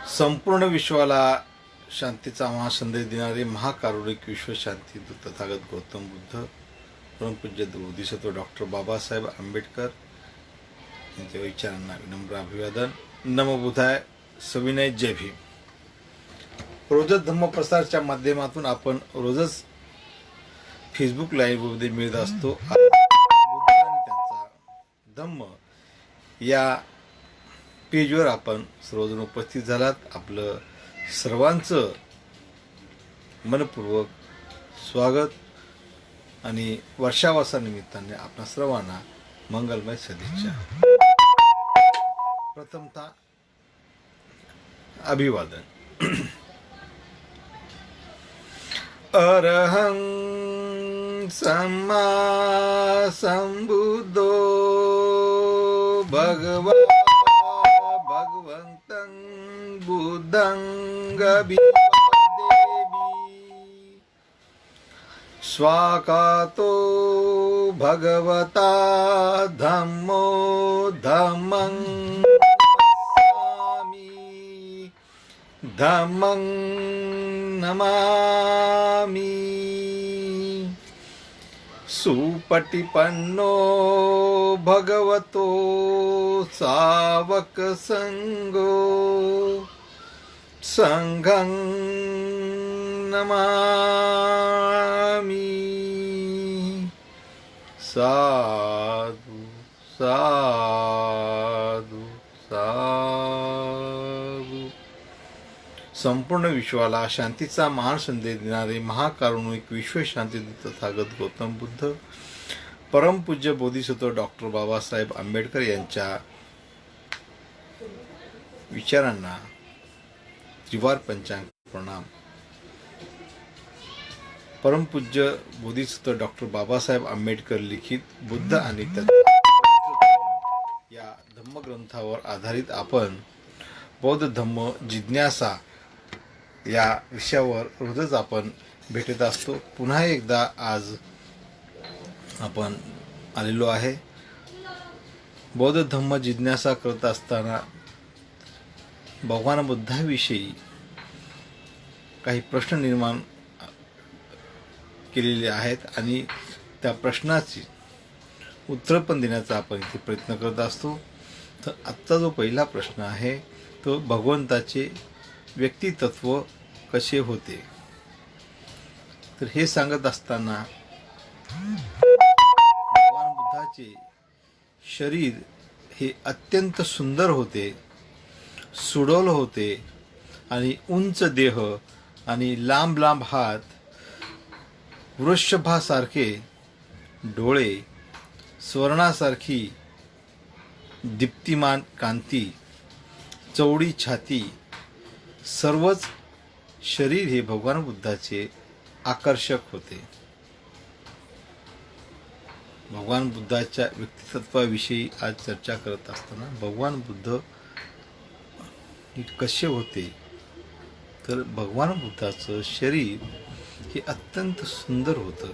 संपूर्ण विश्वाला शांतीचा महासंदेश देणारे महाकारुणिक विश्वशांती दूत तथागत गौतम बुद्ध परमपूज्य बोधिसत्व डॉक्टर बाबासाहेब आंबेडकर यांच्या विचारांना विनम्र अभिवादन. नमो बुद्धाय, सविनय, जय भीम. रोजच धम्मप्रसारच्या माध्यमातून आपण रोजच फेसबुक लाईव्हमध्ये मिळत असतो. बुद्ध आणि त्यांचा धम्म या पेजवर आपण सर्वजण उपस्थित झालात. आपलं सर्वांचं मनपूर्वक स्वागत आणि वर्षावासानिमित्ताने आपणा सर्वांना मंगलमय सदिच्छा. प्रथमतः अभिवादन. अरहं सम्मा संबुद्धो भगवान् भगवन्तं बुद्धं अभिवादेमि. स्वाकातो भगवता धम्मो धम्मं नमामि धम्मं नमामि. सुपटिपन्नो भगवतो सावक संगो संघं नमामि. साधु साधु साधु. संपूर्ण विश्वाला शांतीचा महान संदेश देणारे महाकारुणिक विश्वशांतीदूत तथागत गौतम बुद्ध परमपूज्य बोधिसत्व डॉक्टर बाबासाहेब आंबेडकर यांच्या विचारांना त्रिवार पंचांग प्रणाम. परमपूज्य बोधिसत्व डॉक्टर बाबासाहेब आंबेडकर लिखित बुद्ध आणि या धम्मग्रंथावर आधारित आपण बौद्ध धम्म जिज्ञासा या विषयावर रोजच आपण भेटत असतो. पुन्हा एकदा आज आपण आलेलो आहे. बौद्ध धम्म जिज्ञासा करत असताना भगवान बुद्धाविषयी काही प्रश्न निर्माण केलेले आहेत आणि त्या प्रश्नाची उत्तर पण देण्याचा आपण इथे प्रयत्न करत असतो. तर आजचा जो पहिला प्रश्न आहे तो भगवंताचे व्यक्तितत्व कसे होते. तर हे सांगत असताना भगवान बुद्धाचे शरीर हे अत्यंत सुंदर होते, सुडोल होते आणि उंच देह आणि लांब लांब हात, वृषभासारखे डोळे, स्वर्णासारखी दीप्तिमान कांती, चौडी छाती, सर्वच शरीर हे भगवान बुद्धाचे आकर्षक होते. भगवान बुद्धाच्या व्यक्तित्वाविषयी आज चर्चा करत असताना भगवान बुद्ध हे कसे होते, तर भगवान बुद्धाचं शरीर हे अत्यंत सुंदर होतं,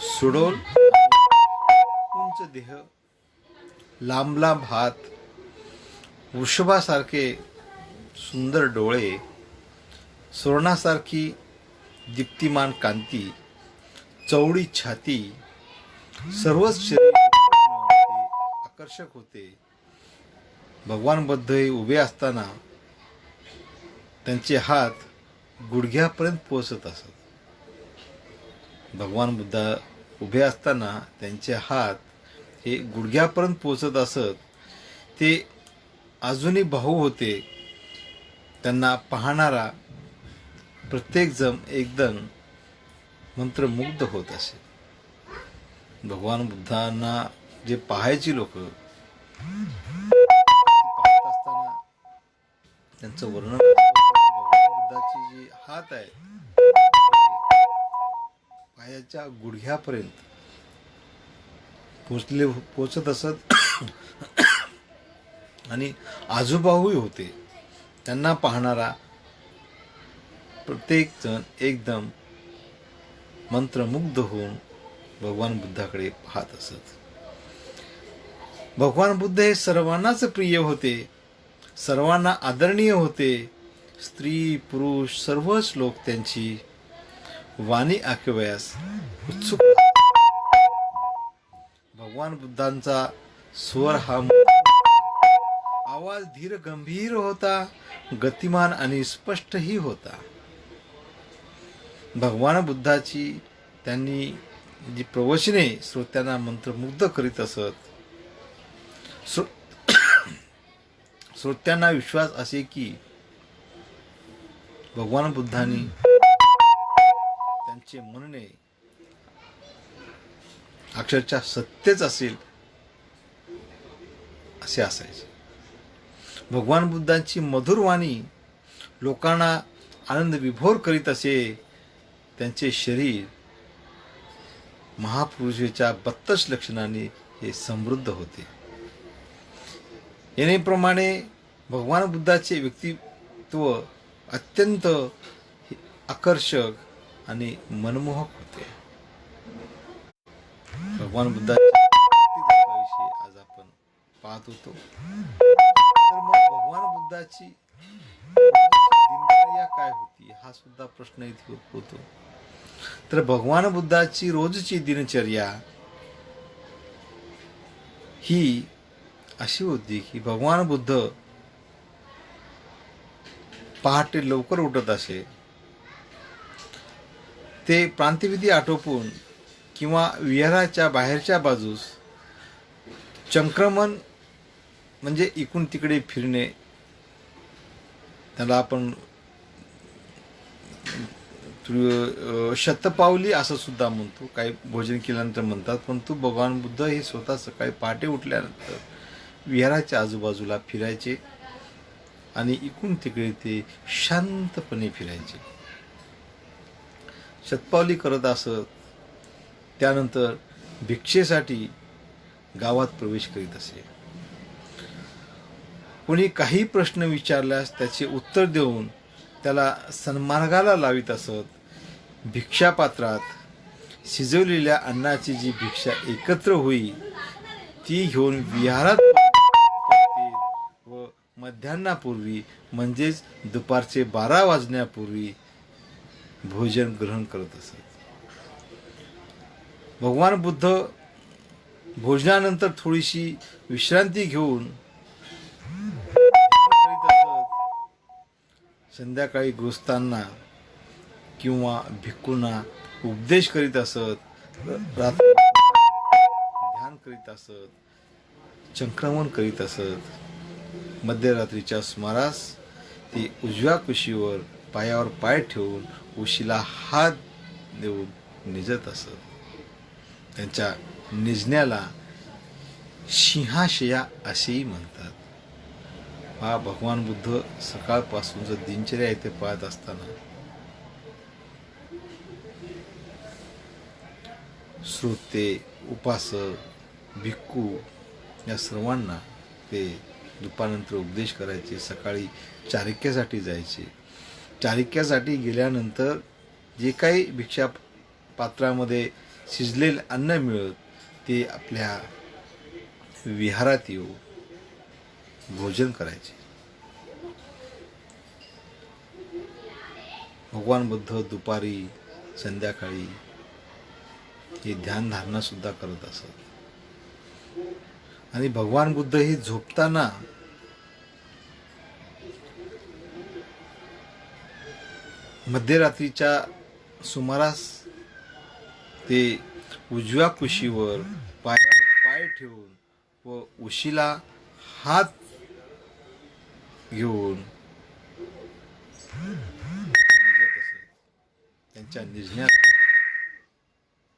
सुडोल, उंच देह, लांब लांब हात, वृषभासारखे सुंदर डोळे, स्वर्णासारखी दीप्तिमान कांती, चौडी छाती, सर्वच शरीर आकर्षक होते. भगवान बुद्ध हे उभे असताना त्यांचे हात गुडघ्यापर्यंत पोहोचत असत. भगवान बुद्ध उभे असताना त्यांचे हात हे गुडघ्यापर्यंत पोहोचत असत. ते अजूनही भाऊ होते. त्यांना पाहणारा प्रत्येक जण एकदम मंत्रमुग्ध होत असे. भगवान बुद्धांना जे पाहायची लोक पाहत असताना त्यांचं वर्णन, भगवान बुद्धाची जी हात आहे पायाच्या गुडघ्यापर्यंत पोचत असत आणि आजूबाजूही होते. त्यांना पाहणारा प्रत्येक जण एकदम मंत्रमुग्ध होऊन भगवान बुद्धाकडे पाहत असत. भगवान बुद्ध हे सर्वांनाच प्रिय होते. सर्वांना आदरणीय होते. स्त्री पुरुष सर्वच लोक त्यांची वाणी ऐकवयास उत्सुक. भगवान बुद्धांचा स्वर हा आवाज धीर गंभीर होता, गतिमान आणि स्पष्टही होता. भगवान बुद्धाची त्यांनी जी प्रवचने श्रोत्यांना मंत्रमुग्ध करीत असत. श्रोत्यांना विश्वास असे की भगवान बुद्धांनी त्यांचे म्हणणे अक्षरशः सत्यच असेल असे असायचे. भगवान बुद्धांची मधुर वाणी लोकांना आनंद विभोर करीत असे. त्यांचे शरीर महापुरुषाच्या 32 लक्षणांनी हे समृद्ध होते. येणेप्रमाणे भगवान बुद्धाचे व्यक्तित्व अत्यंत आकर्षक आणि मनमोहक होते. भगवान बुद्धाच्या व्यक्तित्वाविषयी आज आपण पाहत होतो. तर मग भगवान बुद्धाची दिनचर्या काय होती हा सुद्धा प्रश्न इथे होतो. तर भगवान बुद्धाची रोजची दिनचर्या ही अशी होती की भगवान बुद्ध पहाटे लवकर उठत असे. ते प्रांतविधी आटोपून किंवा विहाराच्या बाहेरच्या बाजूस चंक्रमण म्हणजे इकडून तिकडे फिरणे, त्याला आपण शतपावली असं सुद्धा म्हणतो. काही भोजन केल्यानंतर म्हणतात. परंतु भगवान बुद्ध हे स्वतः सकाळी पहाटे उठल्यानंतर विहाराच्या आजूबाजूला फिरायचे आणि इकडून तिकडे ते शांतपणे फिरायचे, शतपावली करत असत. त्यानंतर भिक्षेसाठी गावात प्रवेश करीत असे. कोणी काही प्रश्न विचारल्यास त्याचे उत्तर देऊन त्याला सन्मार्गाला लावित असत. भिक्षापात्रात शिजवलेल्या अन्नाची जी भिक्षा एकत्र होई ती घेऊन विहारात व मध्यान्हापूर्वी म्हणजेच दुपारचे 12 वाजण्यापूर्वी भोजन ग्रहण करत असत. भगवान बुद्ध भोजनानंतर थोडीशी विश्रांती घेऊन संध्याकाळी गृहस्थांना किंवा भिक्खूंना उपदेश करीत असत. रात्री ध्यान करीत असत, चंक्रमण करीत असत. मध्यरात्रीच्या सुमारास ते उजव्या कुशीवर पायावर पाय ठेवून उशीला हात देऊन निजत असत. त्यांच्या निजण्याला सिंहाशया असेही म्हणतात. हा भगवान बुद्ध सकाळपासूनच दिनचर्या इथे पाहत असताना श्रोते, उपासक, भिक्खू या सर्वांना ते दुपारनंतर उपदेश करायचे. सकाळी चारिक्यासाठी जायचे. चारिक्यासाठी गेल्यानंतर जे काही भिक्षा पात्रामध्ये शिजलेले अन्न मिळत ते आपल्या विहारात येऊ भोजन करायचे. भगवान बुद्ध दुपारी संध्याकाळी हे ध्यानधारणा सुद्धा करत असत. आणि भगवान बुद्ध हे झोपताना मध्यरात्रीच्या सुमारास ते उजव्या कुशीवर पाय ठेवून व उशीला हात घेऊन निजत असत. त्यांच्या निजण्यात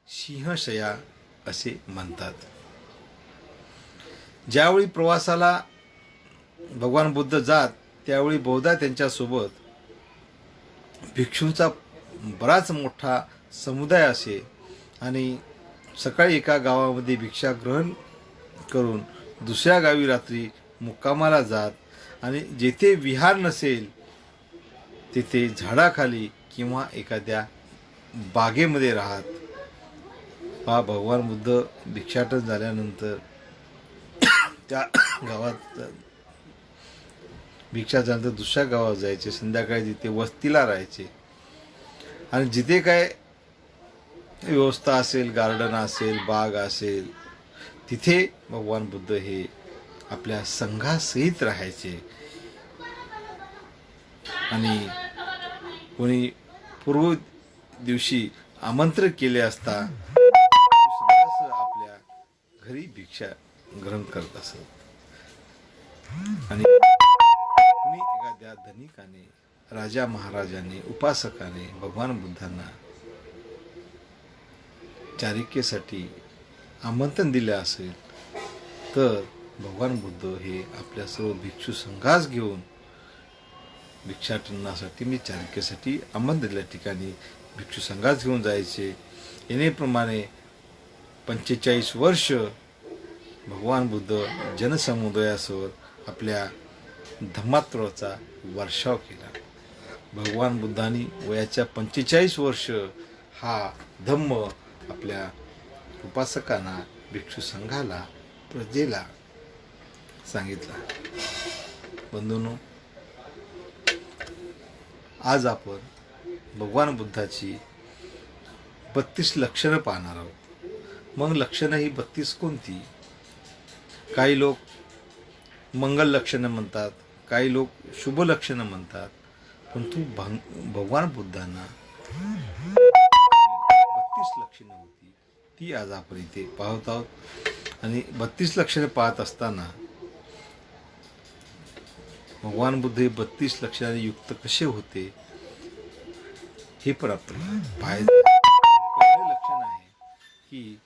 सिंहशया असे म्हणतात. ज्यावेळी प्रवासाला भगवान बुद्ध जात त्यावेळी बहुधा त्यांच्यासोबत भिक्षूंचा बराच मोठा समुदाय असे. आणि सकाळी एका गावामध्ये भिक्षा ग्रहण करून दुसऱ्या गावी रात्री मुक्कामाला जात आणि जेथे विहार नसेल तेथे झाडाखाली किंवा एखाद्या बागेमध्ये राहत. हा भगवान बुद्ध भिक्षाटन झाल्यानंतर त्या गावात भिक्षा झाल्यानंतर दुसऱ्या गावात जायचे, संध्याकाळी तिथे वस्तीला राहायचे आणि जिथे काय व्यवस्था असेल, गार्डन असेल, बाग असेल, तिथे भगवान बुद्ध हे आपल्या संघासहित राहायचे. आणि कोणी पूर्व दिवशी आमंत्रण केले असता आपल्या घरी भिक्षा ग्रहण करत असत. आणि कुणी एखाद्या धनिकाने, राजा महाराजाने, उपासकाने भगवान बुद्धांना चारिकेसाठी आमंत्रण दिले असेल तर भगवान बुद्ध हे आपल्या सर्व भिक्षू संघास घेऊन भिक्षाटनासाठी मी चारिकेसाठी आमंत्रण दिल्या ठिकाणी भिक्षू संघास घेऊन जायचे. येणेप्रमाणे 45 वर्ष भगवान बुद्ध जनसमुदायासह आपल्या धम्मात्वाचा वर्षाव केला. भगवान बुद्धांनी वयाच्या 45 वर्ष हा धम्म आपल्या उपासकांना, भिक्षू संघाला, प्रजेला सांगितला. बंधूंनो, आज आपण भगवान बुद्धाची 32 लक्षणं पाहणार आहोत. मग लक्षणं ही 32 कोणती? काही लोक मंगल लक्षणं म्हणतात, काही लोक शुभ लक्षणं म्हणतात, परंतु भगवान बुद्धांना 32 लक्षणं होती, ती आज आपण इथे पाहत आहोत. आणि 32 लक्षणं पाहत असताना भगवान बुद्ध हे 32 लक्षणांनी युक्त कसे होते हे पण आपल्याला पाहायचं. पहिले लक्षण आहे की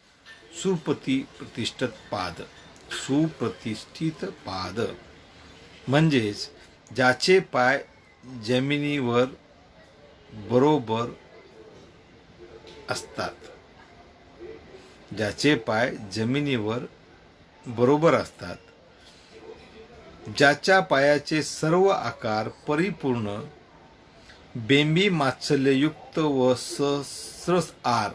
सुप्रतिष्ठित पाद, म्हणजेच ज्याचे पाय जमिनीवर बरोबर असतात. ज्याचे पाय जमिनीवर बरोबर असतात, ज्याच्या पायाचे सर्व आकार परिपूर्ण, बेंबी मात्सल्ययुक्त व सहस्रार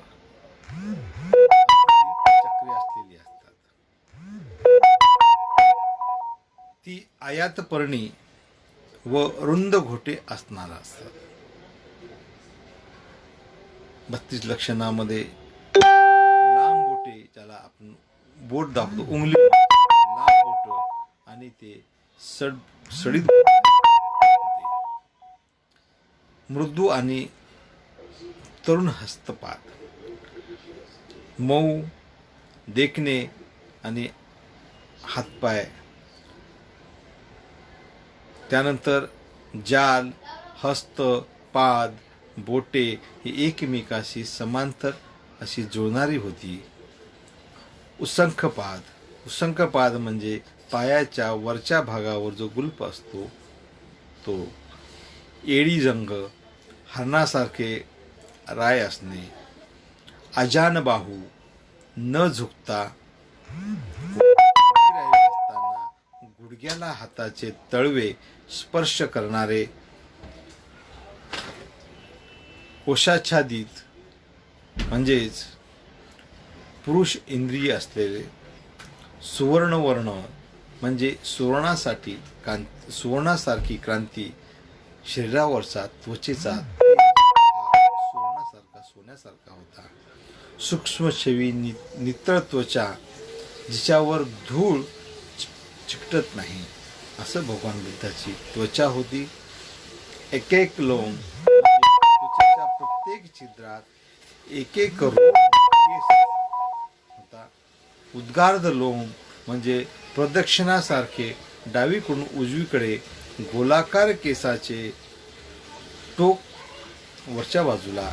चक्रे असलेली असतात. ती आयातपर्णी व रुंद घोटे असणारा असतात. 32 लक्षणामध्ये लांब बोटे, ज्याला आपण बोट दाखवतो, उंगली, लांब बोट आणि ते सडीत होते. मृदू आणि तरुण हस्तपाद, मऊ देखणे आणि हातपाय. त्यानंतर जाल, हस्त, पाद, बोटे ही एकमेकाशी समांतर अशी जुळणारी होती. उसंखपाद म्हणजे पायाच्या वरच्या भागावर जो गुल्फ असतो तो. एडी जंग, हरणासारखे राय असणे. अजान बाहू, न झुकता असताना गुडघ्याला हाताचे तळवे स्पर्श करणारे. कोशाच्छादित म्हणजेच पुरुष इंद्रिय असलेले. सुवर्णवर्ण म्हणजे सुवर्णासारखी क्रांती शरीरावरचा त्वचेचा सोन्यासारखा होता. सूक्ष्मछवी नितळ त्वचा, जिच्यावर धूळ चिकटत नाही, असं भगवान बुद्धाची त्वचा होती. एक लोम, त्वचेच्या प्रत्येक छिद्रात एक रोम होता. उद्गार्ध लोम म्हणजे प्रदक्षिणासारखे डावीकडून उजवीकडे गोलाकार केसाचे टोक वरच्या बाजूला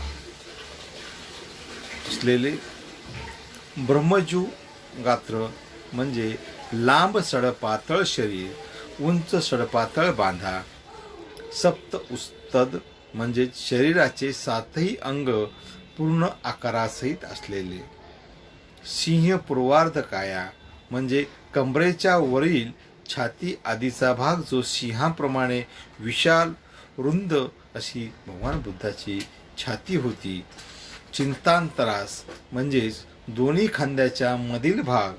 असलेले. ब्रह्मजू गात्र म्हणजे लांब सडपातळ शरीर, उंच सडपातळ बांधा. सप्त उस्तद म्हणजे शरीराचे 7ही अंग पूर्ण आकारासहित असलेले. सिंह पूर्वार्ध काया म्हणजे कमरेच्या वरील छाती आदीचा भाग जो सिंहाप्रमाणे विशाल रुंद अशी भगवान बुद्धाची छाती होती. चिंतांतरास म्हणजेच दोन्ही खांद्याच्या मधील भाग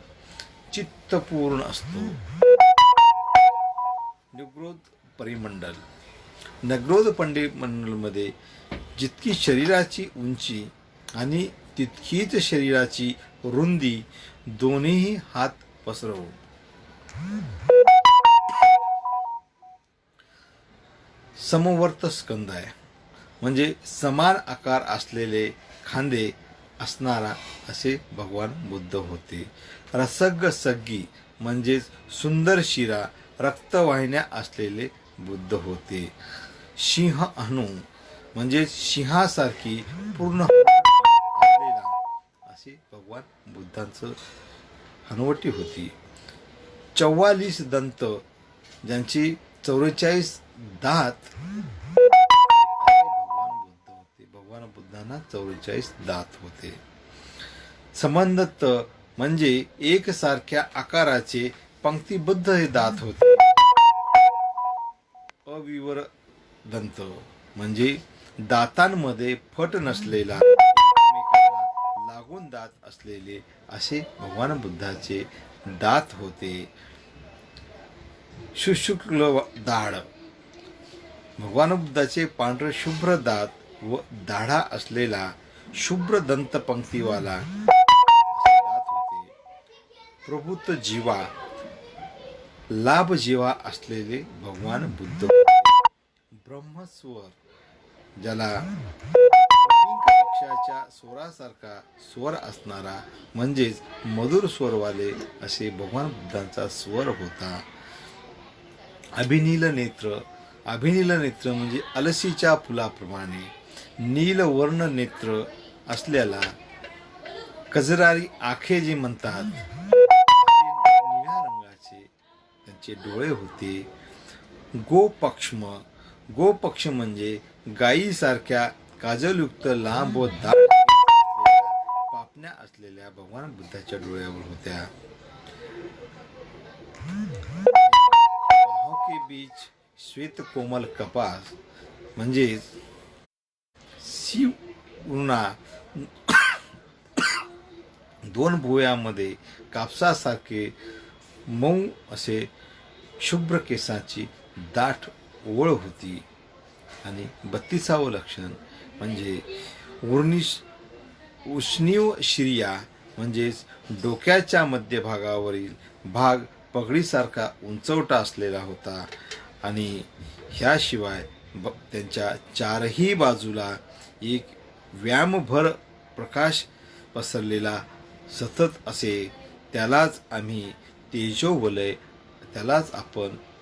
चित्तपूर्ण असतो. निग्रोध परिमंडल. नगरोध परिमंडलमध्ये जितकी शरीराची उंची आणि तितकीच शरीराची रुंदी दोन्ही हात पसरवून समवर्त स्कंद आहे, म्हणजे समान आकार असलेले खांदे असणारा असे भगवान बुद्ध होते. रसग्ग सग्गी म्हणजेच सुंदर शिरा रक्तवाहिन्या असलेले बुद्ध होते. सिंह हनु म्हणजे सिंहासारखी पूर्ण असलेला असे भगवान बुद्धांचं हनुवटी होती. 44 दंत ज्यांची 44 दात भगवान बुद्ध होते. भगवान बुद्धांना 44 दात होते. समंदत्त म्हणजे एकसारख्या आकाराचे पंक्तिबद्ध हे दात होते. अविवर दंत म्हणजे दातांमध्ये फट नसलेला एकमेकांना लागून दात असलेले असे भगवान बुद्धाचे दात होते. शुशुक्ल दाढ भगवान बुद्धाचे पांढरे शुभ्र दात व दाढा असलेला शुभ्र दंत पंक्तीवाला दात होते. प्रभुत जीवा लाभ जीवा असलेले भगवान बुद्ध. ब्रह्मस्वर ज्याला पक्षाच्या स्वरासारखा स्वर असणारा म्हणजेच मधुर स्वरवाले असे भगवान बुद्धांचा स्वर होता. अभिनील नेत्र म्हणजे अलसीच्या फुलाप्रमाणे नीलवर्ण नेत्र असलेला कजरारी आखे जे म्हणतात निळ्या रंगाचे त्यांचे डोळे होते. गोपक्ष म्हणजे गायीसारख्या काजलयुक्त लांब व दाट पापण्या असलेल्या भगवान बुद्धाच्या डोळ्यावर होत्या. के बीच श्वेत कोमल कपास म्हणजे शिवना दोन भुवयामध्ये कापसासारखे मऊ असे शुभ्र केसाची दाट ओळ होती. आणि 32वे लक्षण म्हणजे उष्णीव शिरिया म्हणजेच डोक्याच्या मध्यभागावरील भाग पगडीसारखा उंचवटा असलेला होता. आणि ह्याशिवाय त्यांच्या चारही बाजूला एक व्यामभर प्रकाश पसरलेला सतत असे. त्यालाच आपण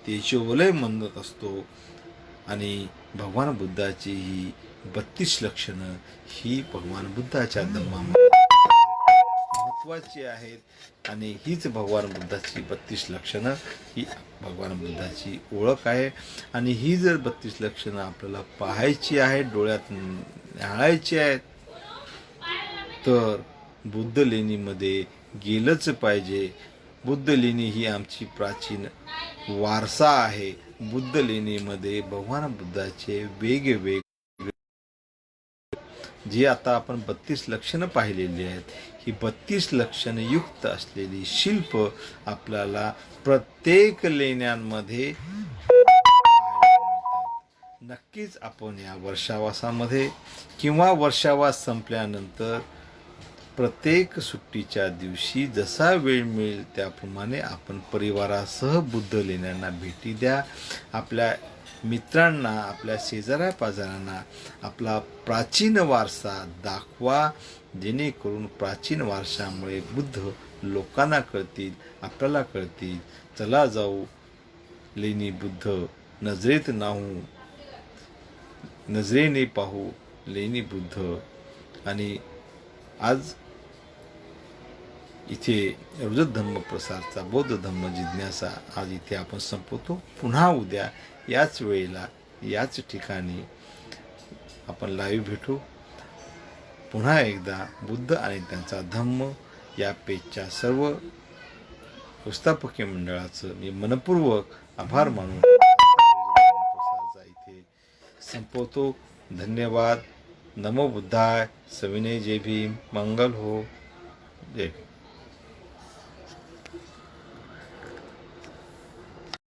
तेजोवलय म्हणत असतो. आणि भगवान बुद्धाची ही 32 लक्षणं ही भगवान बुद्धाच्या धम्मामध्ये महत्वाची आहेत. आणि हीच भगवान बुद्धाची 32 लक्षणं ही भगवान बुद्धाची ओळख आहे. आणि ही जर 32 लक्षणं आपल्याला पाहायची आहेत, डोळ्यात न्याहाळायची आहेत, तर बुद्ध लेणीमध्ये गेलंच पाहिजे. बुद्ध लेणी ही आमची प्राचीन वारसा आहे. बुद्ध लेणीमध्ये भगवान बुद्धाचे वेगवेगळे जे आता आपण 32 लक्षणं पाहिलेली आहेत, ही 32 लक्षणं युक्त असलेली शिल्प आपल्याला प्रत्येक लेण्यांमध्ये नक्कीच आपण या वर्षावासामध्ये किंवा वर्षावास संपल्यानंतर प्रत्येक सुट्टीच्या दिवशी जसा वेळ मिळेल त्याप्रमाणे आपण परिवारासह बुद्ध लेण्यांना भेटी द्या. आपल्या मित्रांना, आपल्या शेजाऱ्या पाजाऱ्यांना आपला प्राचीन वारसा दाखवा, जेणेकरून प्राचीन वारशामुळे बुद्ध लोकांना कळतील, आपल्याला कळतील. चला जाऊ लेणी बुद्ध, नजरेने पाहू लेणी बुद्ध. आणि आज इथे अवधूत धम्म प्रसारचा बौद्ध धम्म जिज्ञासा आज इथे आपण संपवतो. पुन्हा उद्या याच वेळेला याच ठिकाणी आपण लाईव्ह भेटू. पुन्हा एकदा बुद्ध आणि त्यांचा धम्म या पेजच्या सर्व व्यवस्थापकीय मंडळाचं मी मनपूर्वक आभार मानून प्रसारचा इथे संपवतो. धन्यवाद. नमो बुद्धाय. सविनय. जय भीम. मंगल हो. जय